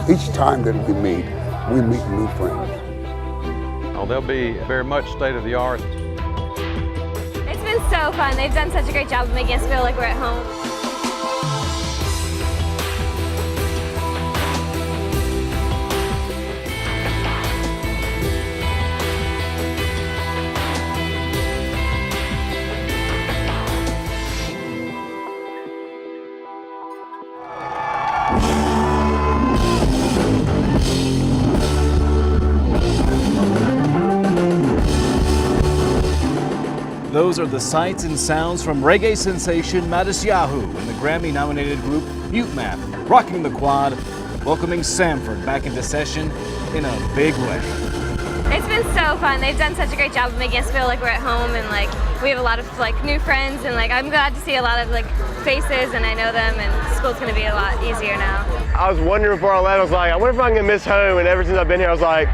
Each time that we meet new friends. Oh, they'll be very much state-of-the-art. It's been so fun. They've done such a great job of making us feel like we're at home. Those are the sights and sounds from reggae sensation Matisyahu and the Grammy-nominated group Mute Map, rocking the quad, welcoming Samford back into session in a big way. It's been so fun. They've done such a great job of making us feel like we're at home, and we have a lot of new friends, and I'm glad to see a lot of faces, and I know them, and school's going to be a lot easier now. I was wondering before I left, I was like, I wonder if I'm going to miss home, and ever since I've been here, I was like,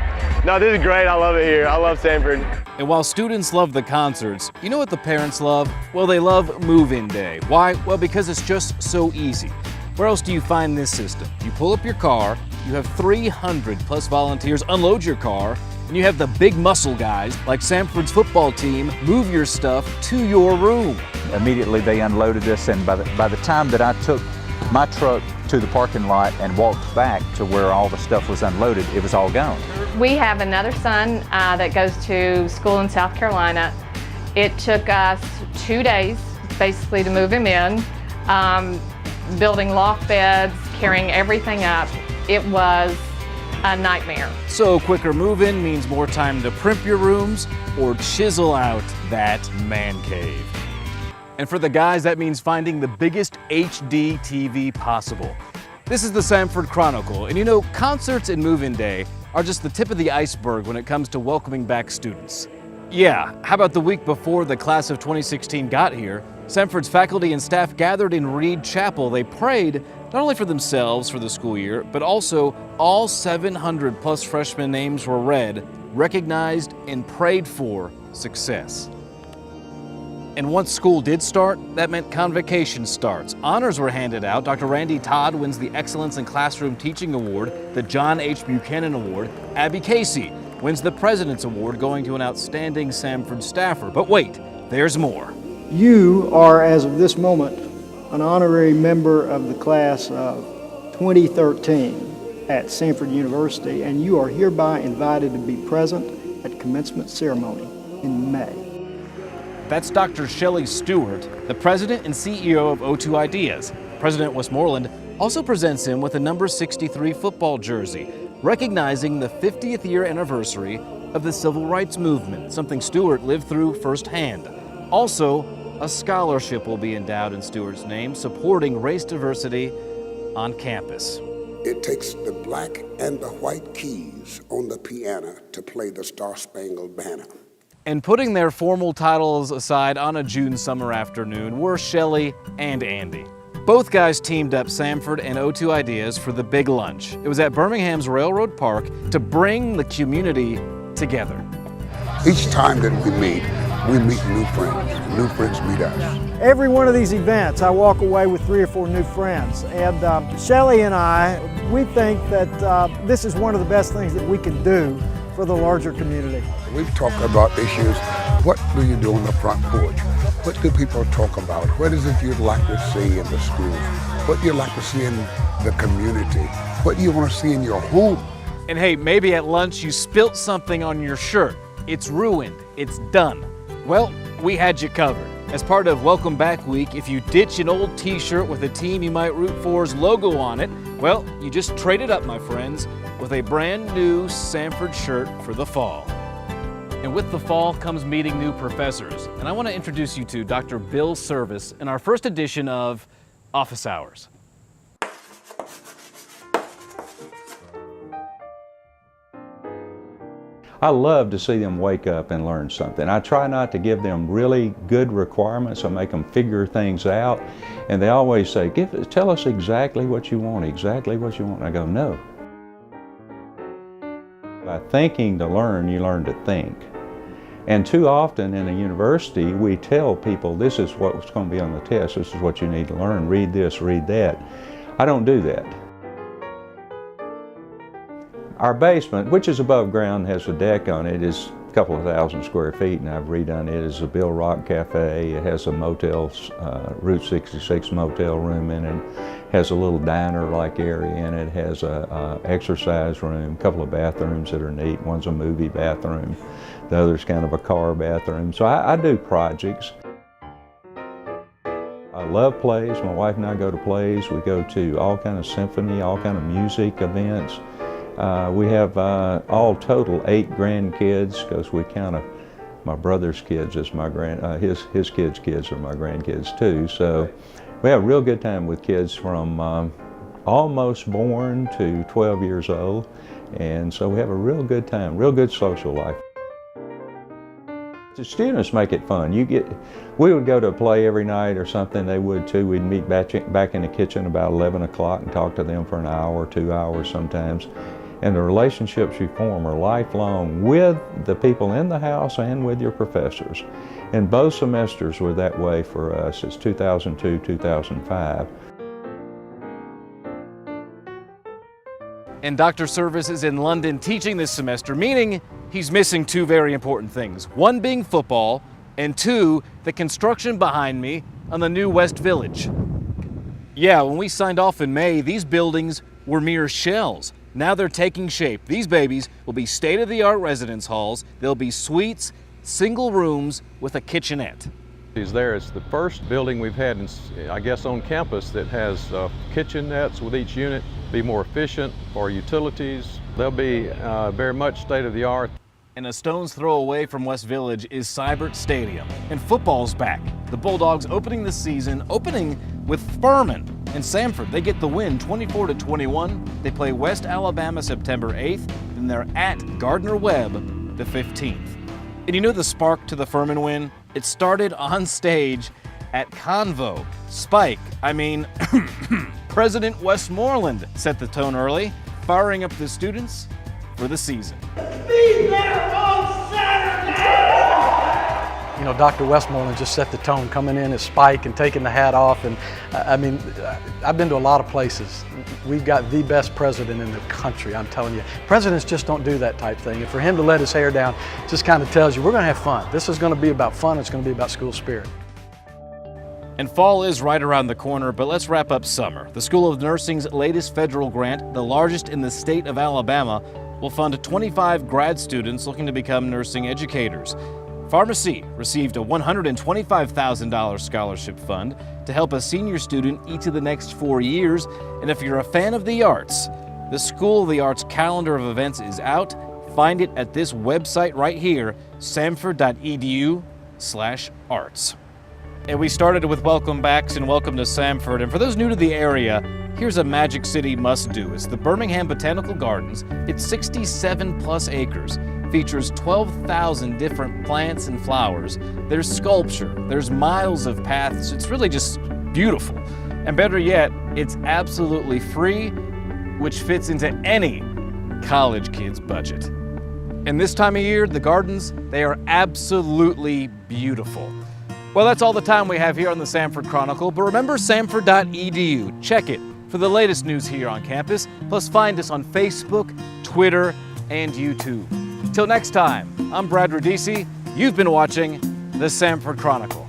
no, this is great. I love it here. I love Samford. And while students love the concerts, you know what the parents love? Well, they love move-in day. Why? Well, because it's just so easy. Where else do you find this system? You pull up your car, you have 300 plus volunteers unload your car, and you have the big muscle guys, like Samford's football team, move your stuff to your room. Immediately they unloaded us, and by the time that I took my truck to the parking lot and walked back to where all the stuff was unloaded, it was all gone. We have another son that goes to school in South Carolina. It took us 2 days basically to move him in, building loft beds, carrying everything up. It was a nightmare. So quicker move-in means more time to primp your rooms or chisel out that man cave. And for the guys, that means finding the biggest HD TV possible. This is the Samford Chronicle, and you know, concerts and move-in day are just the tip of the iceberg when it comes to welcoming back students. Yeah, how about the week before the class of 2016 got here? Samford's faculty and staff gathered in Reed Chapel. They prayed not only for themselves for the school year, but also all 700 plus freshman names were read, recognized, and prayed for success. And once school did start, that meant convocation starts. Honors were handed out. Dr. Randy Todd wins the Excellence in Classroom Teaching Award, the John H. Buchanan Award. Abby Casey wins the President's Award, going to an outstanding Samford staffer. But wait, there's more. You are, as of this moment, an honorary member of the class of 2013 at Samford University, and you are hereby invited to be present at commencement ceremony in May. That's Dr. Shelley Stewart, the president and CEO of O2 Ideas. President Westmoreland also presents him with a number 63 football jersey, recognizing the 50th year anniversary of the Civil Rights Movement, something Stewart lived through firsthand. Also, a scholarship will be endowed in Stewart's name, supporting race diversity on campus. It takes the black and the white keys on the piano to play the Star-Spangled Banner. And putting their formal titles aside on a June summer afternoon were Shelley and Andy. Both guys teamed up Samford and O2 Ideas for the big lunch. It was at Birmingham's Railroad Park to bring the community together. Each time that we meet new friends. New friends meet us. Every one of these events, I walk away with 3 or 4 new friends. And Shelley and I, we think that this is one of the best things that we can do for the larger community. We've talked about issues. What do you do on the front porch? What do people talk about? What is it you'd like to see in the schools? What do you like to see in the community? What do you want to see in your home? And hey, maybe at lunch you spilt something on your shirt. It's ruined. It's done. Well, we had you covered. As part of Welcome Back Week, if you ditch an old t-shirt with a team you might root for's logo on it, well, you just trade it up, my friends, with a brand new Samford shirt for the fall. And with the fall comes meeting new professors. And I want to introduce you to Dr. Bill Service in our first edition of Office Hours. I love to see them wake up and learn something. I try not to give them really good requirements. I make them figure things out. And they always say, tell us exactly what you want, exactly what you want. And I go, no. By thinking to learn, you learn to think. And too often in a university, we tell people this is what's going to be on the test, this is what you need to learn, read this, read that. I don't do that. Our basement, which is above ground, has a deck on it, is a couple of thousand square feet, and I've redone it as a Bill Rock Cafe. It has a motel, Route 66 motel room in it. Has a little diner-like area in it. Has a exercise room, a couple of bathrooms that are neat. One's a movie bathroom, the other's kind of a car bathroom. So I do projects. I love plays. My wife and I go to plays. We go to all kind of symphony, all kind of music events. We have all total 8 grandkids, because we count my brother's kids as my his kids' kids are my grandkids too. So we have a real good time with kids from almost born to 12 years old, and so we have a real good time, real good social life. The students make it fun. We would go to a play every night or something, they would too. We'd meet back in the kitchen about 11 o'clock and talk to them for an hour or 2 hours sometimes. And the relationships you form are lifelong with the people in the house and with your professors. And both semesters were that way for us. It's 2002, 2005. And Dr. Service is in London teaching this semester, meaning he's missing 2 very important things. 1 being football, and 2, the construction behind me on the new West Village. Yeah, when we signed off in May, these buildings were mere shells. Now they're taking shape. These babies will be state-of-the-art residence halls. They'll be suites, single rooms with a kitchenette. It's the first building we've had, I guess, on campus that has kitchenettes with each unit, be more efficient for utilities. They'll be very much state-of-the-art. And a stone's throw away from West Village is Samford Stadium. And football's back. The Bulldogs opening the season, opening with Furman and Samford. They get the win 24-21. They play West Alabama September 8th, and they're at Gardner-Webb the 15th. And you know the spark to the Furman win? It started on stage at Convo. President Westmoreland set the tone early, firing up the students for the season. Be there on Saturday! You know, Dr. Westmoreland just set the tone, coming in as Spike and taking the hat off. And I've been to a lot of places. We've got the best president in the country, I'm telling you. Presidents just don't do that type thing. And for him to let his hair down just kind of tells you we're going to have fun. This is going to be about fun. It's going to be about school spirit. And fall is right around the corner, but let's wrap up summer. The School of Nursing's latest federal grant, the largest in the state of Alabama, will fund 25 grad students looking to become nursing educators. Pharmacy received a $125,000 scholarship fund to help a senior student each of the next 4 years. And if you're a fan of the arts, the School of the Arts calendar of events is out. Find it at this website right here, samford.edu/arts. And we started with welcome backs and welcome to Samford. And for those new to the area, here's a Magic City must-do. It's the Birmingham Botanical Gardens. It's 67 plus acres, features 12,000 different plants and flowers. There's sculpture, there's miles of paths. It's really just beautiful. And better yet, it's absolutely free, which fits into any college kid's budget. And this time of year, the gardens, they are absolutely beautiful. Well, that's all the time we have here on the Samford Chronicle, but remember samford.edu. Check it for the latest news here on campus, plus find us on Facebook, Twitter, and YouTube. Till next time, I'm Brad Radici. You've been watching the Samford Chronicle.